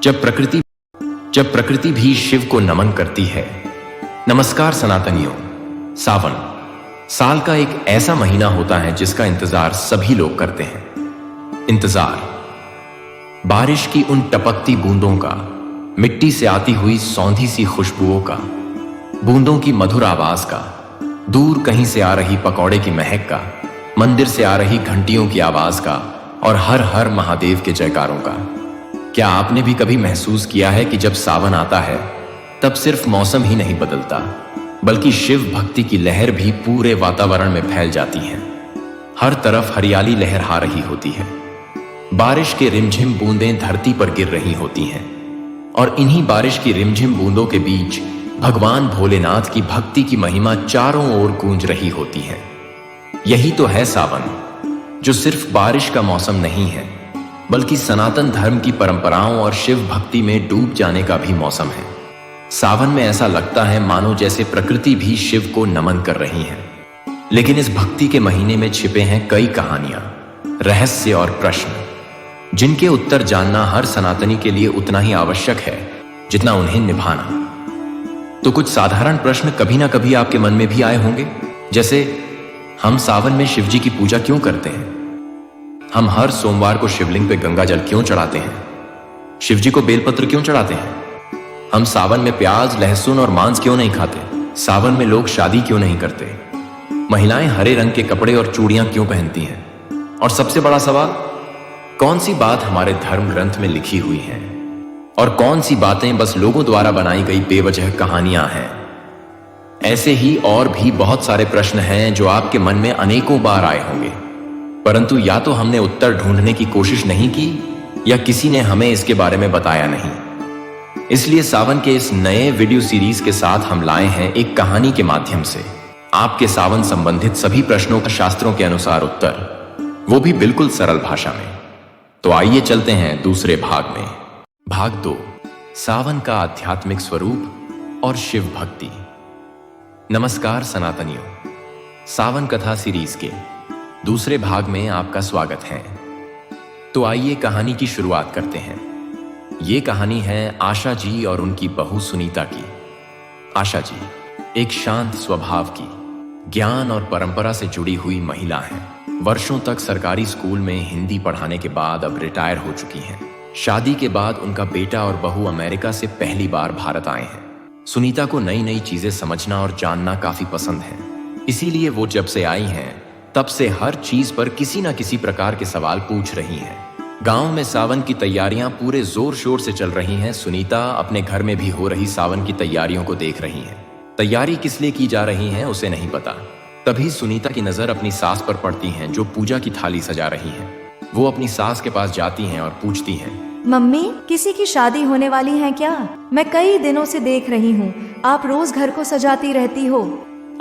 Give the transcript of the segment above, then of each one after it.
जब प्रकृति जब प्रकृति भी शिव को नमन करती है। नमस्कार सनातनियों। सावन साल का एक ऐसा महीना होता है जिसका इंतजार सभी लोग करते हैं। इंतजार बारिश की उन टपकती बूंदों का, मिट्टी से आती हुई सौंधी सी खुशबुओं का, बूंदों की मधुर आवाज का, दूर कहीं से आ रही पकौड़े की महक का, मंदिर से आ रही घंटियों की आवाज का और हर हर महादेव के जयकारों का। क्या आपने भी कभी महसूस किया है कि जब सावन आता है तब सिर्फ मौसम ही नहीं बदलता, बल्कि शिव भक्ति की लहर भी पूरे वातावरण में फैल जाती है। हर तरफ हरियाली लहरा रही होती है, बारिश के रिमझिम बूंदें धरती पर गिर रही होती हैं और इन्हीं बारिश की रिमझिम बूंदों के बीच भगवान भोलेनाथ की भक्ति की महिमा चारों ओर गूंज रही होती है। यही तो है सावन, जो सिर्फ बारिश का मौसम नहीं है, बल्कि सनातन धर्म की परंपराओं और शिव भक्ति में डूब जाने का भी मौसम है। सावन में ऐसा लगता है मानो जैसे प्रकृति भी शिव को नमन कर रही है। लेकिन इस भक्ति के महीने में छिपे हैं कई कहानियां, रहस्य और प्रश्न, जिनके उत्तर जानना हर सनातनी के लिए उतना ही आवश्यक है जितना उन्हें निभाना। तो कुछ साधारण प्रश्न कभी ना कभी आपके मन में भी आए होंगे, जैसे हम सावन में शिव जी की पूजा क्यों करते हैं? हम हर सोमवार को शिवलिंग पे गंगा जल क्यों चढ़ाते हैं? शिव जी को बेलपत्र क्यों चढ़ाते हैं? हम सावन में प्याज, लहसुन और मांस क्यों नहीं खाते? सावन में लोग शादी क्यों नहीं करते? महिलाएं हरे रंग के कपड़े और चूड़ियां क्यों पहनती हैं? और सबसे बड़ा सवाल, कौन सी बात हमारे धर्म ग्रंथ में लिखी हुई है और कौन सी बातें बस लोगों द्वारा बनाई गई बेवजह कहानियां हैं? ऐसे ही और भी बहुत सारे प्रश्न हैं जो आपके मन में अनेकों बार आए होंगे, परंतु या तो हमने उत्तर ढूंढने की कोशिश नहीं की या किसी ने हमें इसके बारे में बताया नहीं। इसलिए सावन के इस नए वीडियो सीरीज के साथ हम लाए हैं एक कहानी के माध्यम से आपके सावन संबंधित सभी प्रश्नों का शास्त्रों के अनुसार उत्तर, वो भी बिल्कुल सरल भाषा में। तो आइए चलते हैं दूसरे भाग में। भाग 2, सावन का आध्यात्मिक स्वरूप और शिव भक्ति। नमस्कार सनातनियों, सावन कथा सीरीज के दूसरे भाग में आपका स्वागत है। तो आइए कहानी की शुरुआत करते हैं। ये कहानी है आशा जी और उनकी बहू सुनीता की। आशा जी एक शांत स्वभाव की, ज्ञान और परंपरा से जुड़ी हुई महिला हैं। वर्षों तक सरकारी स्कूल में हिंदी पढ़ाने के बाद अब रिटायर हो चुकी हैं। शादी के बाद उनका बेटा और बहू अमेरिका से पहली बार भारत आए हैं। सुनीता को नई नई चीजें समझना और जानना काफी पसंद है, इसीलिए वो जब से आई हैं तब से हर चीज पर किसी न किसी प्रकार के सवाल पूछ रही हैं। गांव में सावन की तैयारियां पूरे जोर शोर से चल रही हैं। सुनीता अपने घर में भी हो रही सावन की तैयारियों को देख रही हैं। तैयारी किस लिए की जा रही है उसे नहीं पता। तभी सुनीता की नजर अपनी सास पर पड़ती है जो पूजा की थाली सजा रही है। वो अपनी सास के पास जाती हैं और पूछती हैं, मम्मी किसी की शादी होने वाली है क्या? मैं कई दिनों से देख रही हूँ, आप रोज घर को सजाती रहती हो।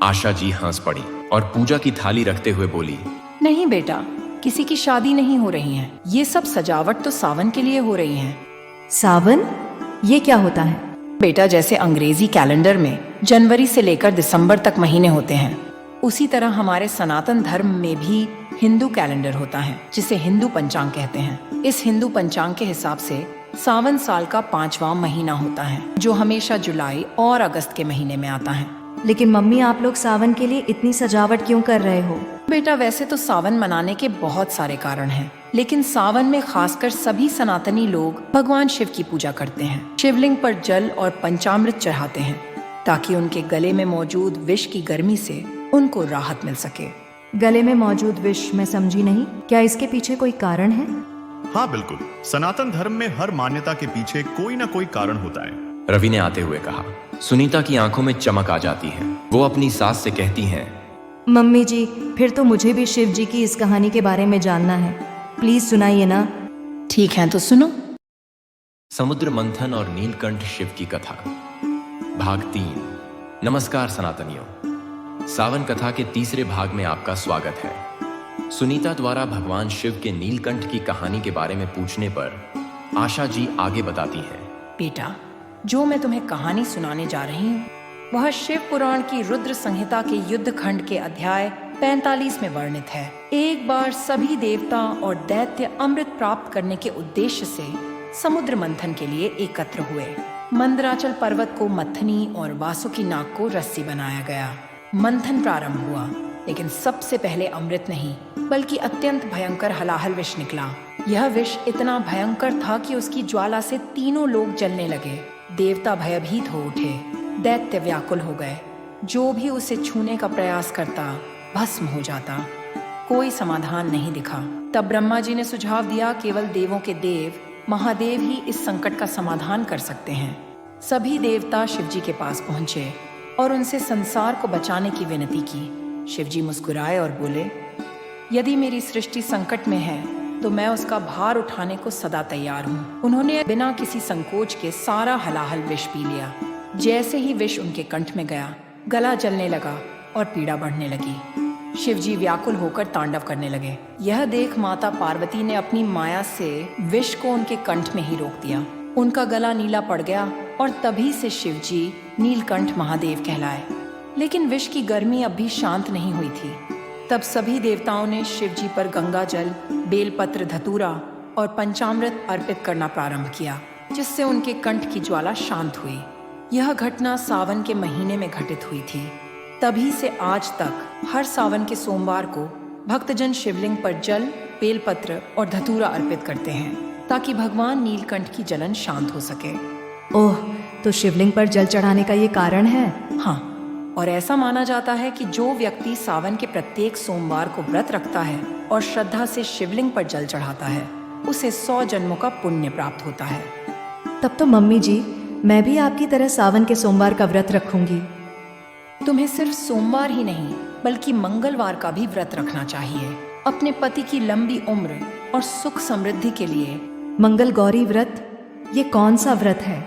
आशा जी हंस पड़ी और पूजा की थाली रखते हुए बोली, नहीं बेटा, किसी की शादी नहीं हो रही है। ये सब सजावट तो सावन के लिए हो रही है। सावन ये क्या होता है? बेटा, जैसे अंग्रेजी कैलेंडर में जनवरी से लेकर दिसंबर तक महीने होते हैं, उसी तरह हमारे सनातन धर्म में भी हिंदू कैलेंडर होता है, जिसे हिंदू पंचांग कहते हैं। इस हिंदू पंचांग के हिसाब से सावन साल का 5वां महीना होता है, जो हमेशा जुलाई और अगस्त के महीने में आता है। लेकिन मम्मी आप लोग सावन के लिए इतनी सजावट क्यों कर रहे हो? बेटा, वैसे तो सावन मनाने के बहुत सारे कारण हैं, लेकिन सावन में खासकर सभी सनातनी लोग भगवान शिव की पूजा करते हैं। शिवलिंग पर जल और पंचामृत चढ़ाते हैं ताकि उनके गले में मौजूद विष की गर्मी से उनको राहत मिल सके। गले में मौजूद विष मैं समझी नहीं, क्या इसके पीछे कोई कारण है? हाँ बिल्कुल, सनातन धर्म में हर मान्यता के पीछे कोई ना कोई कारण होता है। रवि ने आते हुए कहा। सुनीता की आंखों में चमक आ जाती है। वो अपनी सास से कहती हैं, मम्मी जी फिर तो मुझे भी शिव जी की इस कहानी के बारे में जानना है, प्लीज सुनाइए ना। ठीक है तो सुनो। समुद्र मंथन और नीलकंठ शिव की कथा, भाग 3। नमस्कार सनातनियों, सावन कथा के तीसरे भाग में आपका स्वागत है। सुनीता द्वारा भगवान शिव के नीलकंठ की कहानी के बारे में पूछने पर आशा जी आगे बताती हैं, बेटा, जो मैं तुम्हें कहानी सुनाने जा रही हूँ वह शिव पुराण की रुद्र संहिता के युद्ध खंड के अध्याय 45 में वर्णित है। एक बार सभी देवता और दैत्य अमृत प्राप्त करने के उद्देश्य से समुद्र मंथन के लिए एकत्र हुए। मंदराचल पर्वत को मथनी और वासुकी नाग को रस्सी बनाया गया। मंथन प्रारंभ हुआ, लेकिन सबसे पहले अमृत नहीं बल्कि अत्यंत भयंकर हलाहल विष निकला। यह विष इतना भयंकर था कि उसकी ज्वाला से तीनों लोग जलने लगे। देवता भयभीत हो उठे, दैत्य व्याकुल हो गए। जो भी उसे छूने का प्रयास करता भस्म हो जाता। कोई समाधान नहीं दिखा। तब ब्रह्मा जी ने सुझाव दिया, केवल देवों के देव महादेव ही इस संकट का समाधान कर सकते हैं। सभी देवता शिवजी के पास पहुंचे और उनसे संसार को बचाने की विनती की। शिवजी मुस्कुराए और बोले, यदि मेरी सृष्टि संकट में है तो मैं उसका भार उठाने को सदा तैयार हूँ। उन्होंने बिना किसी संकोच के सारा हलाहल विष पी लिया। जैसे ही विष उनके कंठ में गया, गला जलने लगा और पीड़ा बढ़ने लगी। शिवजी व्याकुल होकर तांडव करने लगे। यह देख माता पार्वती ने अपनी माया से विष को उनके कंठ में ही रोक दिया। उनका गला नीला पड़ गया और तभी से शिवजी नीलकंठ महादेव कहलाए। लेकिन विष की गर्मी अब भी शांत नहीं हुई थी। तब सभी देवताओं ने शिवजी पर गंगा जल, बेलपत्र, धतूरा और पंचामृत अर्पित करना प्रारंभ किया, जिससे उनके कंठ की ज्वाला शांत हुई। यह घटना सावन के महीने में घटित हुई थी। तभी से आज तक हर सावन के सोमवार को भक्तजन शिवलिंग पर जल, बेलपत्र और धतूरा अर्पित करते हैं, ताकि भगवान नीलकंठ की जलन शांत हो सके। ओह, तो शिवलिंग पर जल चढ़ाने का ये कारण है? हाँ, और ऐसा माना जाता है कि जो व्यक्ति सावन के प्रत्येक सोमवार को व्रत रखता है और श्रद्धा से शिवलिंग पर जल चढ़ाता है, उसे 100 जन्मों का पुण्य प्राप्त होता है। तब तो मम्मी जी, मैं भी आपकी तरह सावन के सोमवार का व्रत रखूंगी। तुम्हें सिर्फ सोमवार ही नहीं बल्कि मंगलवार का भी व्रत रखना चाहिए, अपने पति की लंबी उम्र और सुख समृद्धि के लिए। मंगल गौरी व्रत, ये कौन सा व्रत है?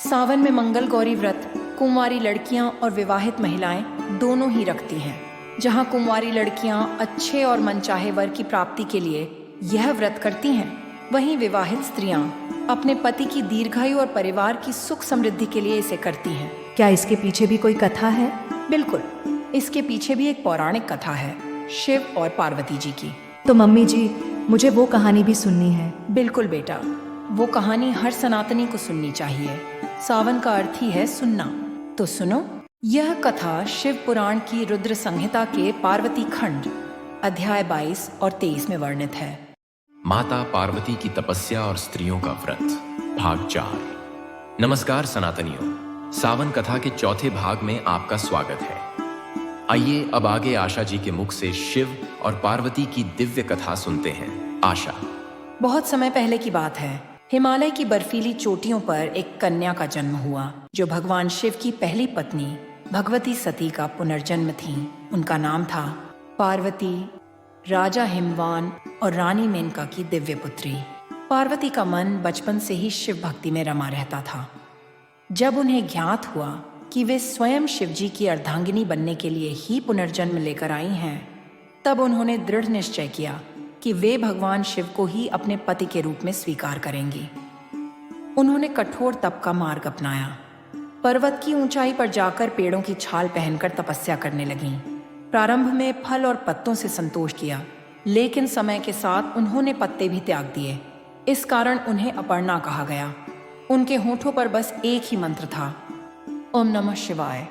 सावन में मंगल गौरी व्रत कुंवारी लड़कियां और विवाहित महिलाएं दोनों ही रखती हैं। जहां कुंवारी लड़कियां अच्छे और मनचाहे वर की प्राप्ति के लिए यह व्रत करती हैं, वहीं विवाहित स्त्रियां अपने पति की दीर्घायु और परिवार की सुख समृद्धि के लिए इसे करती हैं। क्या इसके पीछे भी कोई कथा है? बिल्कुल, इसके पीछे भी एक पौराणिक कथा है, शिव और पार्वती जी की। तो मम्मी जी, मुझे वो कहानी भी सुननी है। बिल्कुल बेटा, वो कहानी हर सनातनी को सुननी चाहिए। सावन का अर्थ ही है सुनना। तो सुनो, यह कथा शिव पुराण की रुद्र संहिता के पार्वती खंड अध्याय 22 और 23 में वर्णित है। माता पार्वती की तपस्या और स्त्रियों का व्रत, भाग 4। नमस्कार सनातनियों, सावन कथा के चौथे भाग में आपका स्वागत है। आइए अब आगे आशा जी के मुख से शिव और पार्वती की दिव्य कथा सुनते हैं। आशा। बहुत समय पहले की बात है। हिमालय की बर्फीली चोटियों पर एक कन्या का जन्म हुआ, जो भगवान शिव की पहली पत्नी भगवती सती का पुनर्जन्म थी। उनका नाम था पार्वती, राजा हिमवान और रानी मेनका की दिव्य पुत्री। पार्वती का मन बचपन से ही शिव भक्ति में रमा रहता था। जब उन्हें ज्ञात हुआ कि वे स्वयं शिवजी की अर्धांगिनी बनने के लिए ही पुनर्जन्म लेकर आई हैं, तब उन्होंने दृढ़ निश्चय किया कि वे भगवान शिव को ही अपने पति के रूप में स्वीकार करेंगी। उन्होंने कठोर तप का मार्ग अपनाया। पर्वत की ऊंचाई पर जाकर पेड़ों की छाल पहनकर तपस्या करने लगीं। प्रारंभ में फल और पत्तों से संतोष किया, लेकिन समय के साथ उन्होंने पत्ते भी त्याग दिए। इस कारण उन्हें अपर्णा कहा गया। उनके होठों पर बस एक ही मंत्र था, ओम नमः शिवाय।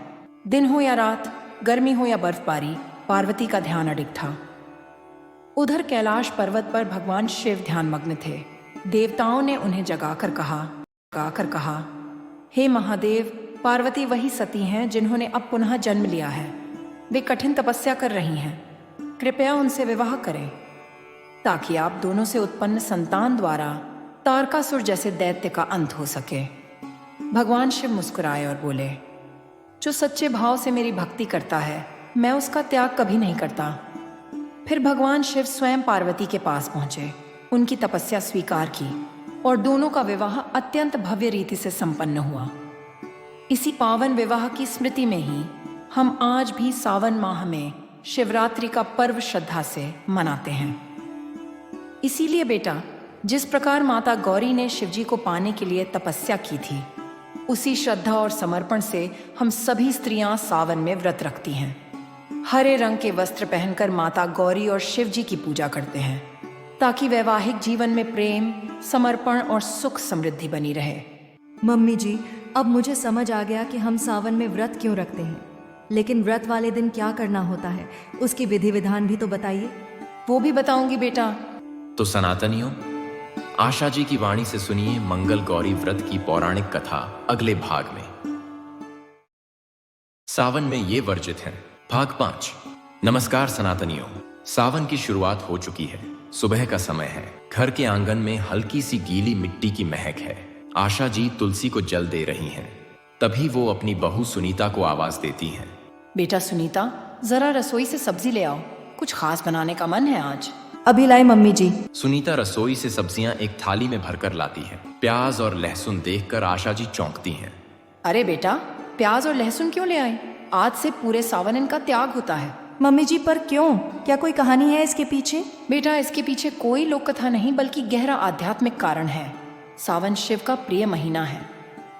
दिन हो या रात, गर्मी हो या बर्फबारी, पार्वती का ध्यान अडिग था। उधर कैलाश पर्वत पर भगवान शिव ध्यानमग्न थे। देवताओं ने उन्हें जगाकर कहा, हे महादेव, पार्वती वही सती हैं जिन्होंने अब पुनः जन्म लिया है। वे कठिन तपस्या कर रही हैं। कृपया उनसे विवाह करें, ताकि आप दोनों से उत्पन्न संतान द्वारा तारकासुर जैसे दैत्य का अंत हो सके। भगवान शिव मुस्कुराए और बोले, जो सच्चे भाव से मेरी भक्ति करता है, मैं उसका त्याग कभी नहीं करता। फिर भगवान शिव स्वयं पार्वती के पास पहुंचे, उनकी तपस्या स्वीकार की और दोनों का विवाह अत्यंत भव्य रीति से संपन्न हुआ। इसी पावन विवाह की स्मृति में ही हम आज भी सावन माह में शिवरात्रि का पर्व श्रद्धा से मनाते हैं। इसीलिए बेटा, जिस प्रकार माता गौरी ने शिवजी को पाने के लिए तपस्या की थी, उसी श्रद्धा और समर्पण से हम सभी स्त्रियां सावन में व्रत रखती हैं। हरे रंग के वस्त्र पहनकर माता गौरी और शिवजी की पूजा करते हैं, ताकि वैवाहिक जीवन में प्रेम, समर्पण और सुख समृद्धि बनी रहे। मम्मी जी, अब मुझे समझ आ गया कि हम सावन में व्रत क्यों रखते हैं। लेकिन व्रत वाले दिन क्या करना होता है, उसकी विधि विधान भी तो बताइए। वो भी बताऊंगी बेटा। तो सनातनियों, आशा जी की वाणी से सुनिए मंगल गौरी व्रत की पौराणिक कथा अगले भाग में। सावन में ये वर्जित है, भाग 5। नमस्कार सनातनियों, सावन की शुरुआत हो चुकी है। सुबह का समय है। घर के आंगन में हल्की सी गीली मिट्टी की महक है। आशा जी तुलसी को जल दे रही हैं। तभी वो अपनी बहू सुनीता को आवाज देती हैं। बेटा सुनीता, जरा रसोई से सब्जी ले आओ, कुछ खास बनाने का मन है आज। अभी लाई मम्मी जी। सुनीता रसोई से सब्जियां एक थाली में भरकर लाती है। प्याज और लहसुन देखकर आशा जी चौंकती हैं। अरे बेटा, प्याज और लहसुन क्यों ले आई? आज से पूरे सावन इनका त्याग होता है। मम्मी जी, पर क्यों? क्या कोई कहानी है इसके पीछे? बेटा, इसके पीछे कोई लोक कथा नहीं बल्कि गहरा आध्यात्मिक कारण है। सावन शिव का प्रिय महीना है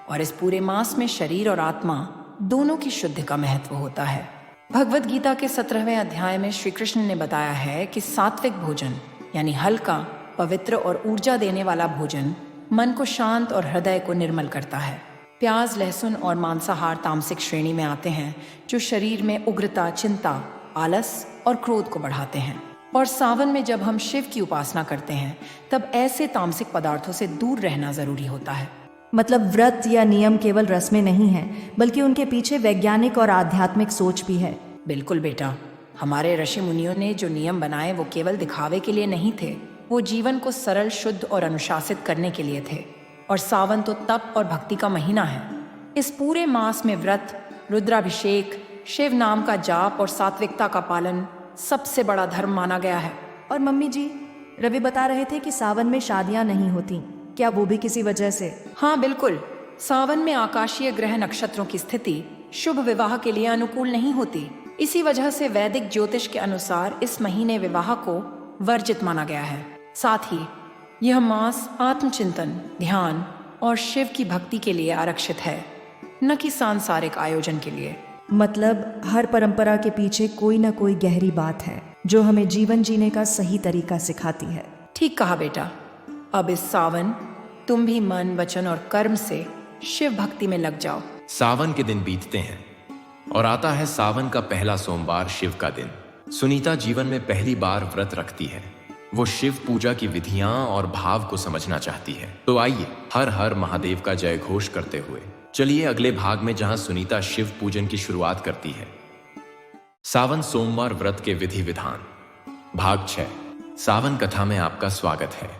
और इस पूरे मास में शरीर और आत्मा दोनों की शुद्धि का महत्व होता है। भगवत गीता के 17वें अध्याय में श्री कृष्ण ने बताया है कि सात्विक भोजन यानी हल्का, पवित्र और ऊर्जा देने वाला भोजन मन को शांत और हृदय को निर्मल करता है। प्याज, लहसुन और मांसाहार तामसिक श्रेणी में आते हैं, जो शरीर में उग्रता, चिंता, आलस और क्रोध को बढ़ाते हैं। और सावन में जब हम शिव की उपासना करते हैं, तब ऐसे तामसिक पदार्थों से दूर रहना जरूरी होता है। मतलब व्रत या नियम केवल रस्में नहीं है, बल्कि उनके पीछे वैज्ञानिक और आध्यात्मिक सोच भी है। बिल्कुल बेटा, हमारे ऋषि मुनियों ने जो नियम बनाए वो केवल दिखावे के लिए नहीं थे, वो जीवन को सरल, शुद्ध और अनुशासित करने के लिए थे। और सावन तो तप और भक्ति का महीना है। इस पूरे मास में व्रत, रुद्राभिषेक, शिव नाम का जाप और सात्विकता का पालन सबसे बड़ा धर्म माना गया है। और मम्मी जी, रवि बता रहे थे कि सावन में शादियां नहीं होती, क्या वो भी किसी वजह से? हाँ बिल्कुल, सावन में आकाशीय ग्रह नक्षत्रों की स्थिति शुभ विवाह के लिए अनुकूल नहीं होती। इसी वजह से वैदिक ज्योतिष के अनुसार इस महीने विवाह को वर्जित माना गया है। साथ ही यह मास आत्मचिंतन, ध्यान और शिव की भक्ति के लिए आरक्षित है, न कि सांसारिक आयोजन के लिए। मतलब हर परंपरा के पीछे कोई ना कोई गहरी बात है जो हमें जीवन जीने का सही तरीका सिखाती है। ठीक कहा बेटा। अब इस सावन तुम भी मन, वचन और कर्म से शिव भक्ति में लग जाओ। सावन के दिन बीतते हैं और आता है सावन का पहला सोमवार, शिव का दिन। सुनीता जीवन में पहली बार व्रत रखती है। वो शिव पूजा की विधियां और भाव को समझना चाहती है। तो आइए हर हर महादेव का जय घोष करते हुए चलिए अगले भाग में, जहां सुनीता शिव पूजन की शुरुआत करती है। सावन सोमवार व्रत के विधि विधान, भाग 6। सावन कथा में आपका स्वागत है।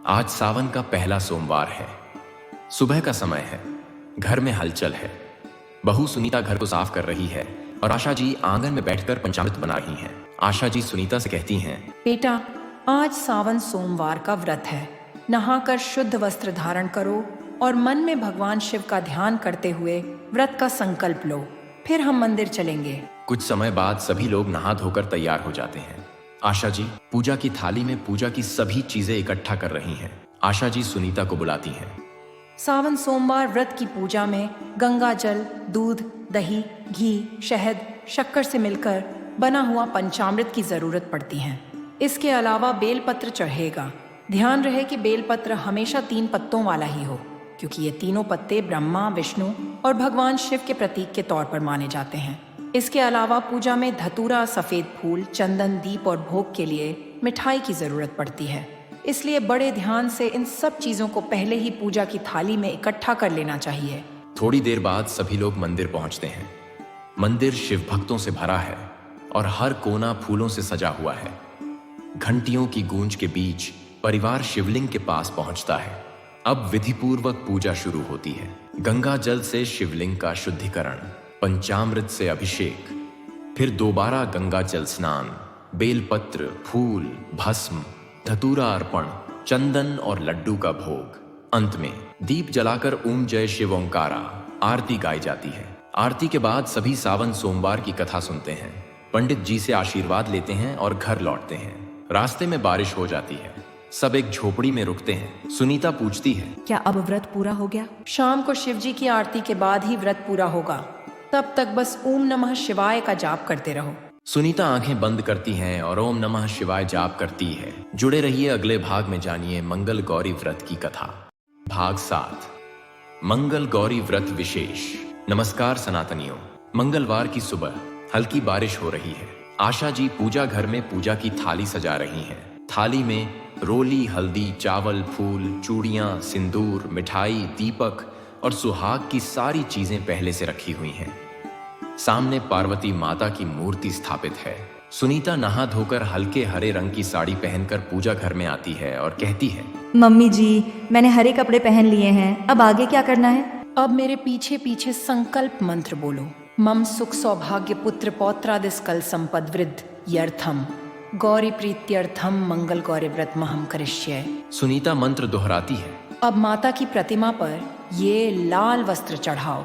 आज सावन का पहला सोमवार है। सुबह का समय है। घर में हलचल है। बहू सुनीता घर को साफ कर रही है और आशा जी आंगन में बैठकर पंचामृत बना रही हैं। आशा जी सुनीता से कहती हैं, बेटा, आज सावन सोमवार का व्रत है। नहाकर शुद्ध वस्त्र धारण करो और मन में भगवान शिव का ध्यान करते हुए व्रत का संकल्प लो। फिर हम मंदिर चलेंगे। कुछ समय बाद सभी लोग नहा धोकर तैयार हो जाते हैं। आशा जी पूजा की थाली में पूजा की सभी चीजें इकट्ठा कर रही हैं। आशा जी सुनीता को बुलाती हैं। सावन सोमवार व्रत की पूजा में गंगा जल, दूध, दही, घी, शहद, शक्कर से मिलकर बना हुआ पंचामृत की जरूरत पड़ती है। इसके अलावा बेलपत्र चढ़ेगा। ध्यान रहे कि बेलपत्र हमेशा 3 पत्तों वाला ही हो, क्योंकि ये तीनों पत्ते ब्रह्मा, विष्णु और भगवान शिव के प्रतीक के तौर पर माने जाते हैं। इसके अलावा पूजा में धतूरा, सफेद फूल, चंदन, दीप और भोग के लिए मिठाई की जरूरत पड़ती है। इसलिए बड़े ध्यान से इन सब चीजों को पहले ही पूजा की थाली में इकट्ठा कर लेना चाहिए। थोड़ी देर बाद सभी लोग मंदिर पहुंचते हैं। मंदिर शिव भक्तों से भरा है और हर कोना फूलों से सजा हुआ है। घंटियों की गूंज के बीच परिवार शिवलिंग के पास पहुंचता है। अब विधिपूर्वक पूजा शुरू होती है। गंगा जल से शिवलिंग का शुद्धिकरण, पंचामृत से अभिषेक, फिर दोबारा गंगा जल स्नान, बेलपत्र, फूल, भस्म, धतूरा अर्पण, चंदन और लड्डू का भोग। अंत में दीप जलाकर ओम जय शिव ओंकारा आरती गाई जाती है। आरती के बाद सभी सावन सोमवार की कथा सुनते हैं, पंडित जी से आशीर्वाद लेते हैं और घर लौटते हैं। रास्ते में बारिश हो जाती है। सब एक झोपड़ी में रुकते हैं। सुनीता पूछती है, क्या अब व्रत पूरा हो गया? शाम को शिव जी की आरती के बाद ही व्रत पूरा होगा। तब तक बस ओम नमः शिवाय का जाप करते रहो। सुनीता आंखें बंद करती हैं और ओम नमः शिवाय जाप करती है। जुड़े रहिए, अगले भाग में जानिए मंगल गौरी व्रत की कथा। भाग 7, मंगल गौरी व्रत विशेष। नमस्कार सनातनियों। मंगलवार की सुबह हल्की बारिश हो रही है। आशा जी पूजा घर में पूजा की थाली सजा रही हैं। थाली में रोली, हल्दी, चावल, फूल, चूड़ियां, सिंदूर, मिठाई, दीपक और सुहाग की सारी चीजें पहले से रखी हुई हैं। सामने पार्वती माता की मूर्ति स्थापित है। सुनीता नहा धोकर हल्के हरे रंग की साड़ी पहनकर पूजा घर में आती है और कहती है, मम्मी जी, मैंने हरे कपड़े पहन लिए हैं, अब आगे क्या करना है? अब मेरे पीछे पीछे संकल्प मंत्र बोलो। मम सुख सौभाग्य पुत्र पौत्रादिस कल संपद वृद्ध यर्थम गौरी प्रीत्यर्थम मंगल गौरी व्रत महम करिष्ये। सुनीता मंत्र दोहराती है। अब माता की प्रतिमा पर ये लाल वस्त्र चढ़ाओ।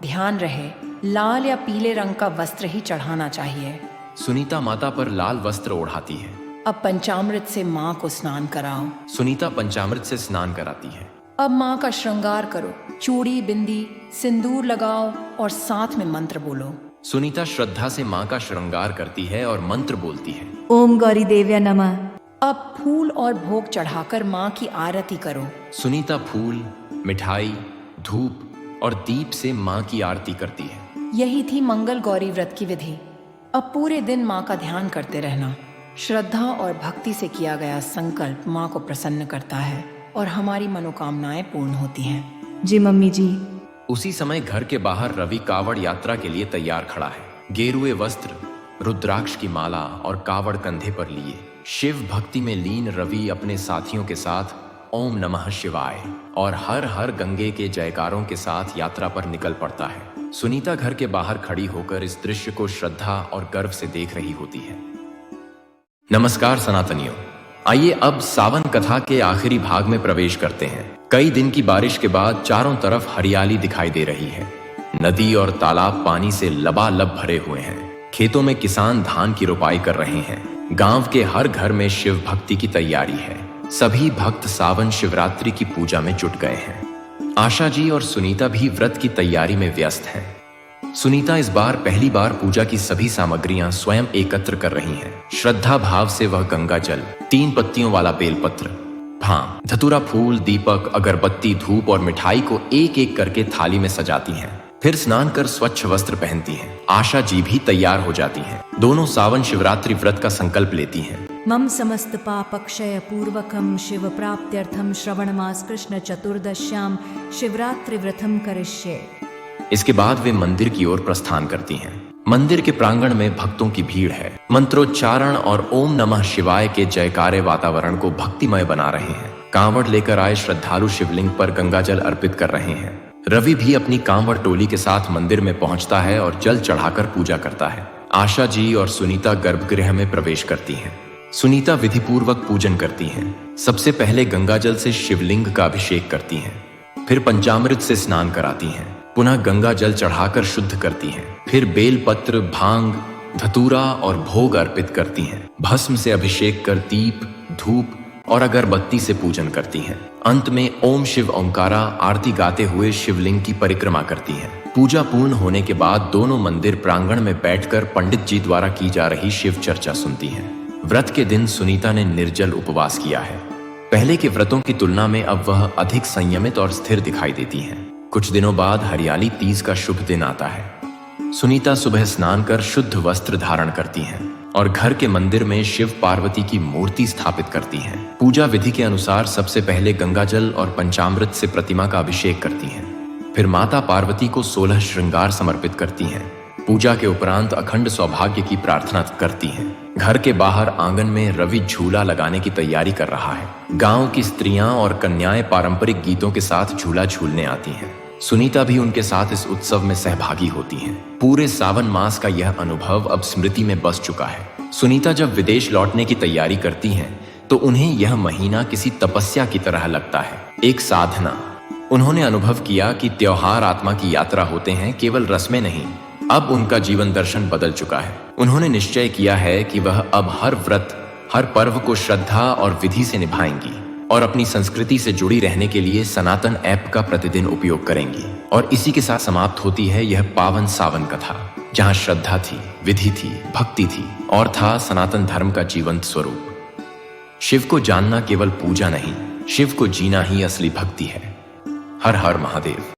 ध्यान रहे, लाल या पीले रंग का वस्त्र ही चढ़ाना चाहिए। सुनीता माता पर लाल वस्त्र ओढ़ाती है। अब पंचामृत से माँ को स्नान कराओ। सुनीता पंचामृत से स्नान कराती है। अब माँ का श्रृंगार करो। चूड़ी, बिंदी, सिंदूर लगाओ और साथ में मंत्र बोलो। सुनीता श्रद्धा से माँ का श्रृंगार करती है और मंत्र बोलती है। ओम गौरी देव्या नमः। अब फूल और भोग चढ़ाकर माँ की आरती करो। सुनीता फूल, मिठाई, धूप और दीप से माँ की आरती करती है। यही थी मंगल गौरी व्रत की विधि। अब पूरे दिन माँ का ध्यान करते रहना। श्रद्धा और भक्ति से किया गया संकल्प माँ को प्रसन्न करता है और हमारी मनोकामनाएं पूर्ण होती हैं। जी मम्मी जी। उसी समय घर के बाहर रवि कावड़ यात्रा के लिए तैयार खड़ा है। गेरुए वस्त्र, रुद्राक्ष की माला और कावड़ कंधे पर लिए शिव भक्ति में लीन रवि अपने साथियों के साथ ओम नमः शिवाय और हर हर गंगे के जयकारों के साथ यात्रा पर निकल पड़ता है। सुनीता घर के बाहर खड़ी होकर इस दृश्य को श्रद्धा और गर्व से देख रही होती है। नमस्कार सनातनियों, आइए अब सावन कथा के आखिरी भाग में प्रवेश करते हैं। कई दिन की बारिश के बाद चारों तरफ हरियाली दिखाई दे रही है। नदी और तालाब पानी से लबालब भरे हुए हैं। खेतों में किसान धान की रोपाई कर रहे हैं। गांव के हर घर में शिव भक्ति की तैयारी है। सभी भक्त सावन शिवरात्रि की पूजा में जुट गए हैं। आशा जी और सुनीता भी व्रत की तैयारी में व्यस्त हैं। सुनीता इस बार पहली बार पूजा की सभी सामग्रियां स्वयं एकत्र कर रही हैं। श्रद्धा भाव से वह गंगा जल, 3 पत्तियों वाला बेलपत्र, भांग, धतूरा फूल, दीपक, अगरबत्ती, धूप और मिठाई को एक एक करके थाली में सजाती हैं। फिर स्नान कर स्वच्छ वस्त्र पहनती हैं। आशा जी भी तैयार हो जाती हैं। दोनों सावन शिवरात्रि व्रत का संकल्प लेती हैं। मम समस्त पापक्षय पूर्वकम शिव प्राप्त्यर्थम श्रवण मास कृष्ण चतुर्दश्याम शिवरात्रि व्रतम करिष्ये। इसके बाद वे मंदिर की ओर प्रस्थान करती हैं। मंदिर के प्रांगण में भक्तों की भीड़ है। मंत्रोच्चारण और ओम नमः शिवाय के जयकारे वातावरण को भक्तिमय बना रहे हैं। कांवड़ लेकर आए श्रद्धालु शिवलिंग पर गंगाजल अर्पित कर रहे हैं। रवि भी अपनी कांवड़ टोली के साथ मंदिर में पहुंचता है और जल चढ़ाकर पूजा करता है। आशा जी और सुनीता गर्भगृह में प्रवेश करती हैं। सुनीता विधिपूर्वक पूजन करती हैं। सबसे पहले गंगाजल से शिवलिंग का अभिषेक करती हैं। फिर पंचामृत से स्नान कराती हैं। पुनः गंगा जल चढ़ाकर शुद्ध करती हैं। फिर बेलपत्र, भांग, धतूरा और भोग अर्पित करती हैं। भस्म से अभिषेक कर दीप, धूप और अगरबत्ती से पूजन करती हैं। अंत में ओम शिव ओंकारा आरती गाते हुए शिवलिंग की परिक्रमा करती हैं। पूजा पूर्ण होने के बाद दोनों मंदिर प्रांगण में बैठकर पंडित जी द्वारा की जा रही शिव चर्चा सुनती हैं। व्रत के दिन सुनीता ने निर्जल उपवास किया है। पहले के व्रतों की तुलना में अब वह अधिक संयमित और स्थिर दिखाई देती हैं। कुछ दिनों बाद हरियाली तीज का शुभ दिन आता है। सुनीता सुबह स्नान कर शुद्ध वस्त्र धारण करती हैं और घर के मंदिर में शिव पार्वती की मूर्ति स्थापित करती हैं। पूजा विधि के अनुसार सबसे पहले गंगाजल और पंचामृत से प्रतिमा का अभिषेक करती हैं। फिर माता पार्वती को 16 श्रृंगार समर्पित करती हैं। पूजा के उपरांत अखंड सौभाग्य की प्रार्थना करती हैं। घर के बाहर आंगन में रवि झूला लगाने की तैयारी कर रहा है। गांव की स्त्रियां और कन्याएं पारंपरिक गीतों के साथ झूला झूलने आती हैं। सुनीता भी उनके साथ इस उत्सव में सहभागी होती हैं। पूरे सावन मास का यह अनुभव अब स्मृति में बस चुका है। सुनीता जब विदेश लौटने की तैयारी करती हैं, तो उन्हें यह महीना किसी तपस्या की तरह लगता है, एक साधना। उन्होंने अनुभव किया कि त्योहार आत्मा की यात्रा होते हैं, केवल रस्में नहीं। अब उनका जीवन दर्शन बदल चुका है। उन्होंने निश्चय किया है कि वह अब हर व्रत, हर पर्व को श्रद्धा और विधि से निभाएंगी और अपनी संस्कृति से जुड़ी रहने के लिए सनातन ऐप का प्रतिदिन उपयोग करेंगी। और इसी के साथ समाप्त होती है यह पावन सावन कथा। जहां श्रद्धा थी, विधि थी, भक्ति थी और था सनातन धर्म का जीवंत स्वरूप। शिव को जानना केवल पूजा नहीं, शिव को जीना ही असली भक्ति है। हर हर महादेव।